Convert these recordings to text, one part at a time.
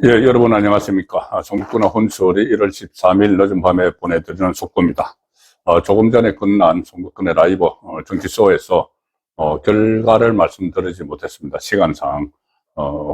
예, 여러분 안녕하십니까. 전국구나 혼술이 1월 13일 늦은 밤에 보내드리는 속보입니다. 조금 전에 끝난 전국군의 라이브 정치쇼에서 결과를 말씀드리지 못했습니다. 시간상.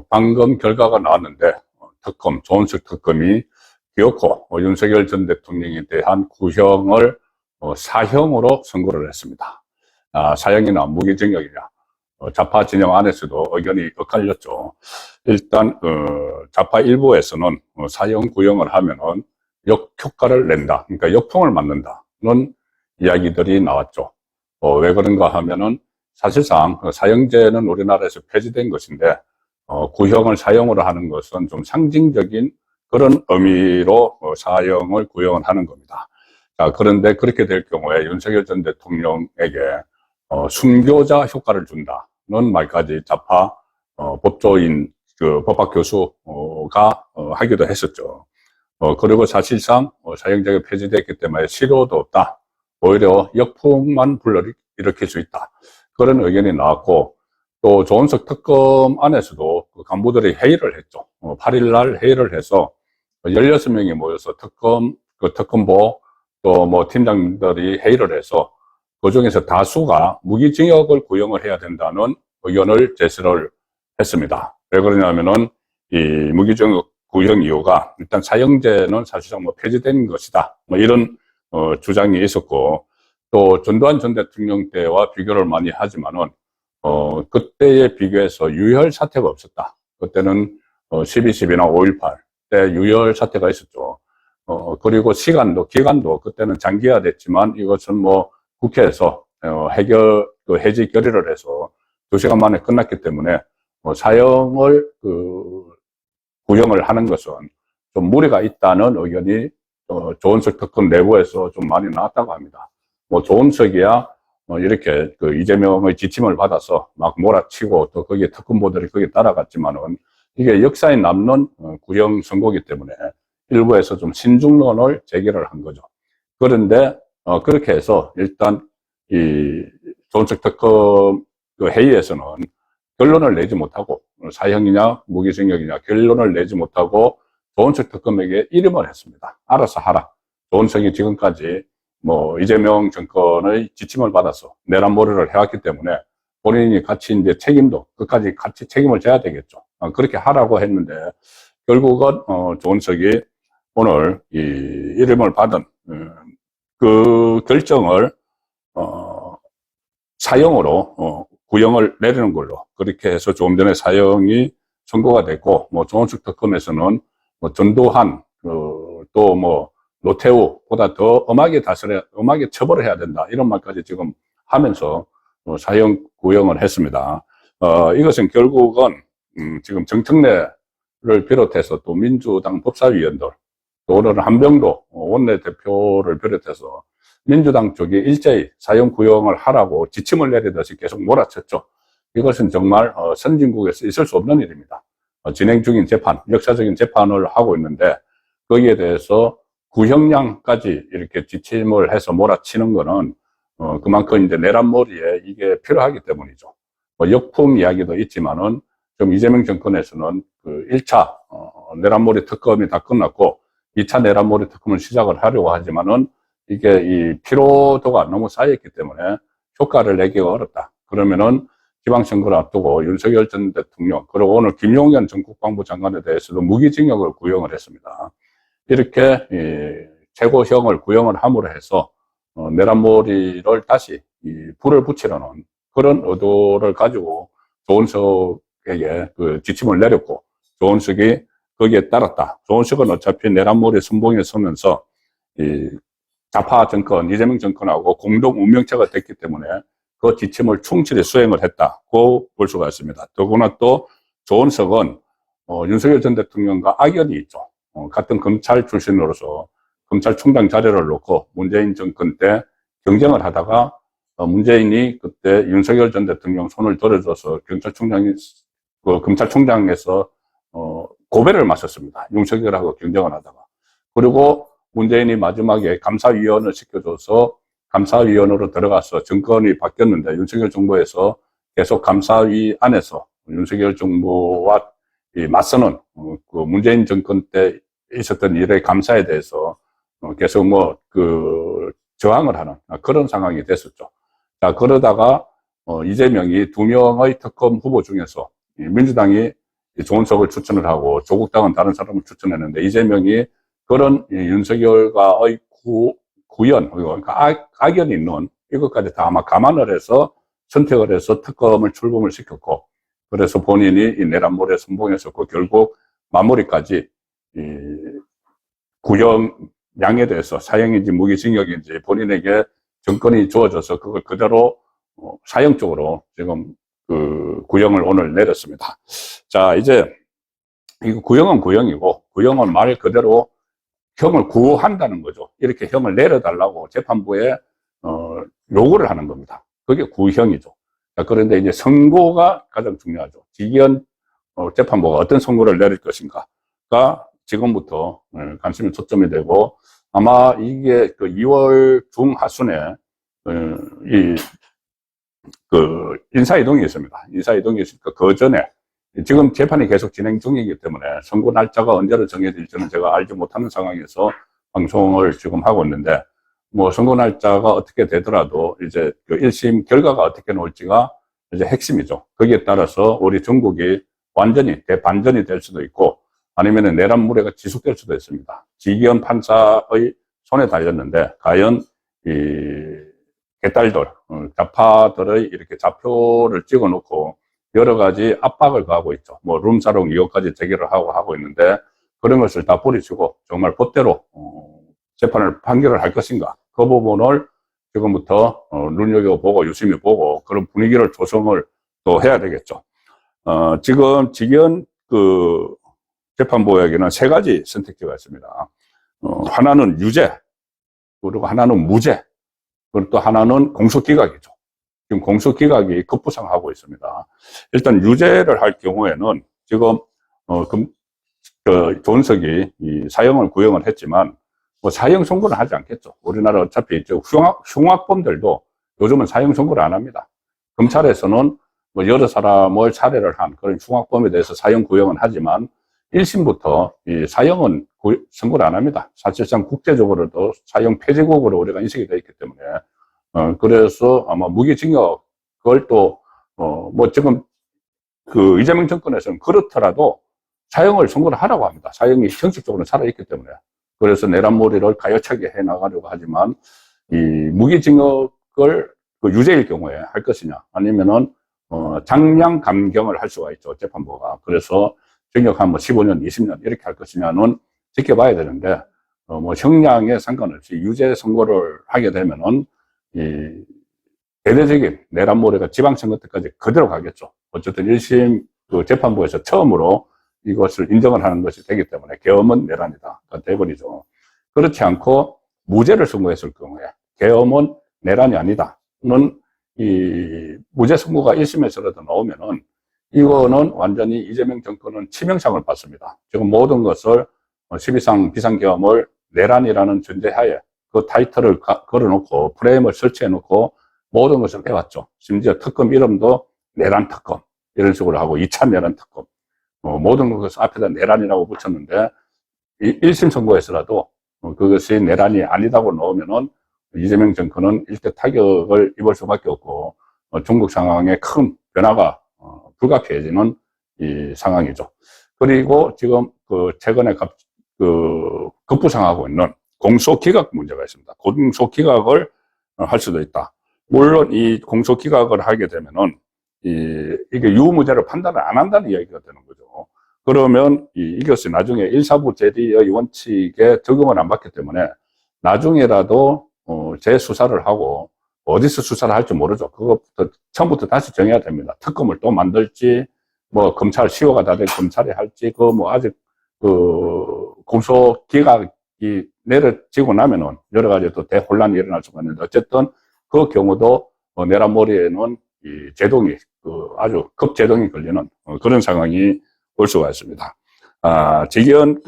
방금 결과가 나왔는데 특검, 조은석 특검이 기어코 윤석열 전 대통령에 대한 구형을 사형으로 선고를 했습니다. 사형이나 무기징역이냐. 좌파 진영 안에서도 의견이 엇갈렸죠. 일단 좌파 일부에서는 사형 구형을 하면은 역효과를 낸다, 그러니까 역풍을 맞는다는 이야기들이 나왔죠. 왜 그런가 하면은 사실상 사형제는 우리나라에서 폐지된 것인데 구형을 사형으로 하는 것은 좀 상징적인 그런 의미로 사형을 구형을 하는 겁니다. 자, 그런데 그렇게 될 경우에 윤석열 전 대통령에게 순교자 효과를 준다는 말까지 좌파 법조인 법학 교수가 하기도 했었죠. 그리고 사실상 사형제가 폐지됐기 때문에 실효도 없다. 오히려 역풍만 불러일으킬 수 있다. 그런 의견이 나왔고, 또 조은석 특검 안에서도 그 간부들이 회의를 했죠. 8일날 회의를 해서 16명이 모여서 특검보 또 뭐 팀장들이 회의를 해서 그 중에서 다수가 무기징역을 구형을 해야 된다는 의견을 제시를 했습니다. 왜 그러냐면은 이 무기징역 구형 이유가 일단 사형제는 사실상 뭐 폐지된 것이다. 뭐 이런 주장이 있었고, 또 전두환 전 대통령 때와 비교를 많이 하지만은 그때에 비교해서 유혈 사태가 없었다. 그때는 12.12나 5.18 때 유혈 사태가 있었죠. 그리고 기간도 그때는 장기화됐지만 이것은 뭐 국회에서 해지 결의를 해서 2시간 만에 끝났기 때문에 사형을 구형을 하는 것은 좀 무리가 있다는 의견이 조은석 특검 내부에서 좀 많이 나왔다고 합니다. 뭐 조은석이야 이렇게 이재명의 지침을 받아서 막 몰아치고 또 거기에 특검보들이 거기에 따라갔지만은 이게 역사에 남는 구형 선고이기 때문에 일부에서 좀 신중론을 제기를 한 거죠. 그런데 그렇게 해서 일단 이 조은석 특검 회의에서는 결론을 내지 못하고 사형이냐 무기징역이냐 결론을 내지 못하고 조은석 특검에게 이름을 했습니다. 알아서 하라. 조은석이 지금까지 뭐 이재명 정권의 지침을 받아서 내란몰이를 해왔기 때문에 본인이 같이 이제 끝까지 같이 책임을 져야 되겠죠. 그렇게 하라고 했는데 결국은 조은석이 오늘 이 이름을 받은 그 결정을 사형으로 구형을 내리는 걸로 그렇게 해서 조금 전에 사형이 선고가 됐고, 뭐 조은석 특검에서는 뭐 전두환 또 뭐 노태우보다 더 엄하게 처벌을 해야 된다 이런 말까지 지금 하면서 사형 구형을 했습니다. 이것은 결국은 지금 정청래를 비롯해서 또 민주당 법사위원들 또 오늘은 한병도 원내대표를 비롯해서 민주당 쪽이 일제히 사형 구형을 하라고 지침을 내리듯이 계속 몰아쳤죠. 이것은 정말 선진국에서 있을 수 없는 일입니다. 진행 중인 재판, 역사적인 재판을 하고 있는데 거기에 대해서 구형량까지 이렇게 지침을 해서 몰아치는 거는 그만큼 이제 내란몰이에 이게 필요하기 때문이죠. 역풍 이야기도 있지만은 좀 이재명 정권에서는 그 1차 내란몰이 특검이 다 끝났고 2차 내란몰이 특검을 시작을 하려고 하지만은 이게 이 피로도가 너무 쌓였기 때문에 효과를 내기가 어렵다. 그러면은 지방선거를 앞두고 윤석열 전 대통령, 그리고 오늘 김용현 전국방부 장관에 대해서도 무기징역을 구형을 했습니다. 이렇게 최고형을 구형을 함으로 해서 내란몰이를 다시 불을 붙이려는 그런 의도를 가지고 조은석에게 그 지침을 내렸고, 조은석이 거기에 따랐다. 조은석은 어차피 내란몰이 선봉에 서면서 좌파 정권, 이재명 정권하고 공동 운명체가 됐기 때문에 그 지침을 충실히 수행을 했다고 볼 수가 있습니다. 더구나 또 조은석은 윤석열 전 대통령과 악연이 있죠. 같은 검찰 출신으로서 검찰총장 자리를 놓고 문재인 정권 때 경쟁을 하다가 문재인이 그때 윤석열 전 대통령 손을 들어줘서 검찰총장에서 고배를 마셨습니다. 윤석열하고 경쟁을 하다가. 그리고 문재인이 마지막에 감사위원을 시켜줘서 감사위원으로 들어가서 정권이 바뀌었는데 윤석열 정부에서 계속 감사위 안에서 윤석열 정부와 맞서는, 그 문재인 정권 때 있었던 일의 감사에 대해서 계속 저항을 하는 그런 상황이 됐었죠. 자, 그러다가, 이재명이 2명의 특검 후보 중에서 민주당이 조은석을 추천을 하고 조국당은 다른 사람을 추천했는데 이재명이 그런 윤석열과의 구연, 그러니까 악연이 있는 이것까지 다 아마 감안을 해서 선택을 해서 특검을 출범을 시켰고, 그래서 본인이 이 내란몰에 성공했었고, 결국 마무리까지 구형량에 대해서 사형인지 무기징역인지 본인에게 정권이 주어져서 그걸 그대로 사형적으로 지금 그 구형을 오늘 내렸습니다. 자, 이제 이거 구형은 구형이고, 구형은 말 그대로 형을 구한다는 거죠. 이렇게 형을 내려달라고 재판부에 요구를 하는 겁니다. 그게 구형이죠. 자, 그런데 이제 선고가 가장 중요하죠. 지기현 재판부가 어떤 선고를 내릴 것인가가 지금부터 관심이 초점이 되고, 아마 이게 그 2월 중하순에 인사이동이 있습니다. 인사이동이 있으니까 그 전에 지금 재판이 계속 진행 중이기 때문에 선고 날짜가 언제로 정해질지는 제가 알지 못하는 상황에서 방송을 지금 하고 있는데, 뭐 선고 날짜가 어떻게 되더라도 이제 그 1심 결과가 어떻게 나올지가 이제 핵심이죠. 거기에 따라서 우리 전국이 완전히 대반전이 될 수도 있고, 아니면은 내란물회가 지속될 수도 있습니다. 지기현 판사의 손에 달렸는데 과연 이 개딸들, 좌파들의 이렇게 좌표를 찍어 놓고 여러 가지 압박을 가하고 있죠. 뭐 룸사롱 이것까지 제기를 하고 있는데, 그런 것을 다 뿌리치고 정말 법대로 재판을 판결을 할 것인가, 그 부분을 지금부터 눈여겨보고 유심히 보고 그런 분위기를 조성을 또 해야 되겠죠. 지금 지기현 그 재판부에게는 3가지 선택지가 있습니다. 하나는 유죄, 그리고 하나는 무죄, 그리고 또 하나는 공소기각이죠. 지금 공소기각이 급부상하고 있습니다. 일단 유죄를 할 경우에는 지금 조은석이 이 사형을 구형을 했지만 뭐 사형 선고는 하지 않겠죠. 우리나라 어차피 흉악범들도 요즘은 사형 선고를 안 합니다. 검찰에서는 뭐 여러 사람을 살해를 한 그런 흉악범에 대해서 사형 구형은 하지만 1심부터 이 사형은 선고를 안 합니다. 사실상 국제적으로도 사형 폐지국으로 우리가 인식이 되어 있기 때문에 그래서 아마 무기징역을 뭐 지금 그 이재명 정권에서는 그렇더라도 사형을 선고를 하라고 합니다. 사형이 형식적으로 살아있기 때문에. 그래서 내란몰이를 가열차게 해나가려고 하지만 이 무기징역을 그 유죄일 경우에 할 것이냐, 아니면은 장량 감경을 할 수가 있죠, 재판부가. 그래서 징역 한 15년, 20년 이렇게 할 것이냐는 지켜봐야 되는데, 뭐 형량에 상관없이 유죄 선고를 하게 되면은 이 대대적인 내란몰이가 지방선거 때까지 그대로 가겠죠. 어쨌든 1심 그 재판부에서 처음으로 이것을 인정을 하는 것이 되기 때문에 계엄은 내란이다 돼버리죠. 그렇지 않고 무죄를 선고했을 경우에 계엄은 내란이 아니다는 이 무죄 선고가 1심에서라도 나오면은 이거는 완전히 이재명 정권은 치명상을 받습니다. 지금 모든 것을 12상 비상계엄을 내란이라는 전제하에 그 타이틀을 걸어놓고 프레임을 설치해놓고 모든 것을 해왔죠. 심지어 특검 이름도 내란 특검 이런 식으로 하고 2차 내란 특검, 모든 것을 앞에다 내란이라고 붙였는데 1심 선고에서라도 그것이 내란이 아니다고 나오면은 이재명 정권은 일대 타격을 입을 수밖에 없고 중국 상황에 큰 변화가 불가피해지는 이 상황이죠. 그리고 지금 그 최근에 급부상하고 있는 공소기각 문제가 있습니다. 공소기각을 할 수도 있다. 물론 이 공소기각을 하게 되면은 이게 유무죄를 판단을 안 한다는 이야기가 되는 거죠. 그러면 이것이 나중에 1사부 제리의 원칙에 적용을 안 받기 때문에 나중에라도 재수사를 하고 어디서 수사를 할지 모르죠. 그것부터 처음부터 다시 정해야 됩니다. 특검을 또 만들지, 뭐 검찰 시효가 다 된 검찰이 할지, 뭐 아직 공소기각이 내려지고 나면은 여러 가지 또 대혼란이 일어날 수가 있는데, 어쨌든 그 경우도 내란몰이에는 이 제동이 아주 급제동이 걸리는 그런 상황이 올 수가 있습니다. 지기현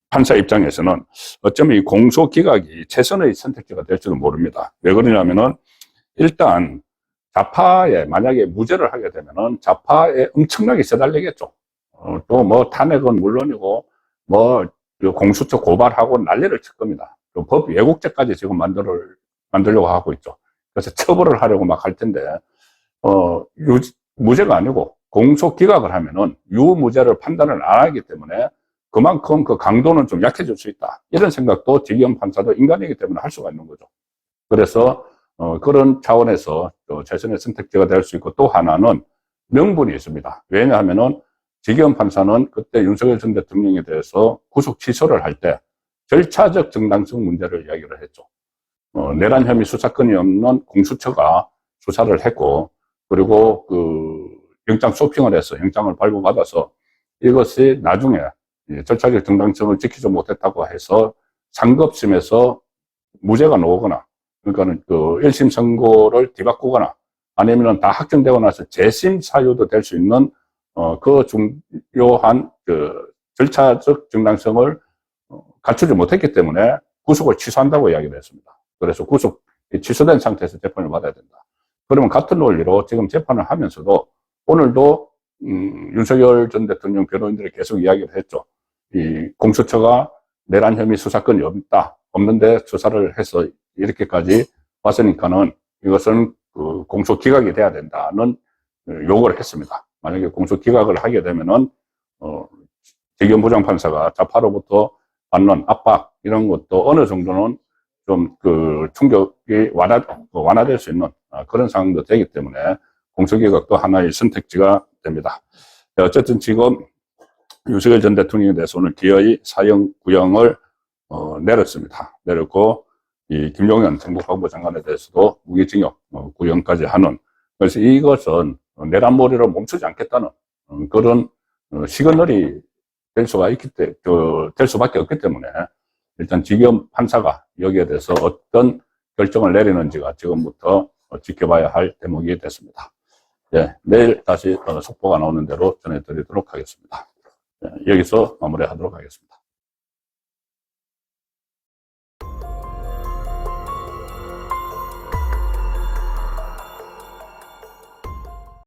판사 입장에서는 어쩌면 이 공소기각이 최선의 선택지가 될지도 모릅니다. 왜 그러냐면은 일단 좌파에 만약에 무죄를 하게 되면은 좌파에 엄청나게 세달리겠죠. 또 뭐 탄핵은 물론이고 뭐 공수처 고발하고 난리를 칠 겁니다. 또 법 왜곡죄까지 지금 만들려고 하고 있죠. 그래서 처벌을 하려고 막 할 텐데 무죄가 아니고 공소 기각을 하면은 유무죄를 판단을 안 하기 때문에 그만큼 그 강도는 좀 약해질 수 있다. 이런 생각도 지기현 판사도 인간이기 때문에 할 수가 있는 거죠. 그래서 그런 차원에서 또 최선의 선택지가 될 수 있고, 또 하나는 명분이 있습니다. 왜냐하면은 지기현 판사는 그때 윤석열 전 대통령에 대해서 구속 취소를 할 때 절차적 정당성 문제를 이야기를 했죠. 내란 혐의 수사권이 없는 공수처가 수사를 했고, 그리고 그 영장 쇼핑을 해서 영장을 발부받아서 이것이 나중에 절차적 정당성을 지키지 못했다고 해서 상급심에서 무죄가 나오거나, 그러니까는 그 1심 선고를 뒤바꾸거나 아니면은 다 확정되고 나서 재심 사유도 될 수 있는 그 중요한 그 절차적 정당성을 갖추지 못했기 때문에 구속을 취소한다고 이야기를 했습니다. 그래서 구속 취소된 상태에서 재판을 받아야 된다. 그러면 같은 논리로 지금 재판을 하면서도 오늘도 윤석열 전 대통령 변호인들이 계속 이야기를 했죠. 이 공수처가 내란 혐의 수사권이 없는데 수사를 해서 이렇게까지 왔으니까는 이것은 그 공소 기각이 돼야 된다는 요구를 했습니다. 만약에 공소 기각을 하게 되면은 지기현 부장판사가 좌파로부터 받는 압박 이런 것도 어느 정도는 좀 그 충격이 완화될 수 있는 그런 상황도 되기 때문에 공소 기각도 하나의 선택지가 됩니다. 어쨌든 지금 윤석열 전 대통령에 대해서 오늘 기어이 사형 구형을 내렸습니다. 내렸고, 이 김용현 정보과학부 장관에 대해서도 무기징역 구형까지 하는, 그래서 이것은 내란몰이로 멈추지 않겠다는 그런 시그널이 될 수밖에 없기 때문에 일단 지기현 판사가 여기에 대해서 어떤 결정을 내리는지가 지금부터 지켜봐야 할 대목이 됐습니다. 네, 내일 다시 속보가 나오는 대로 전해드리도록 하겠습니다. 네, 여기서 마무리하도록 하겠습니다.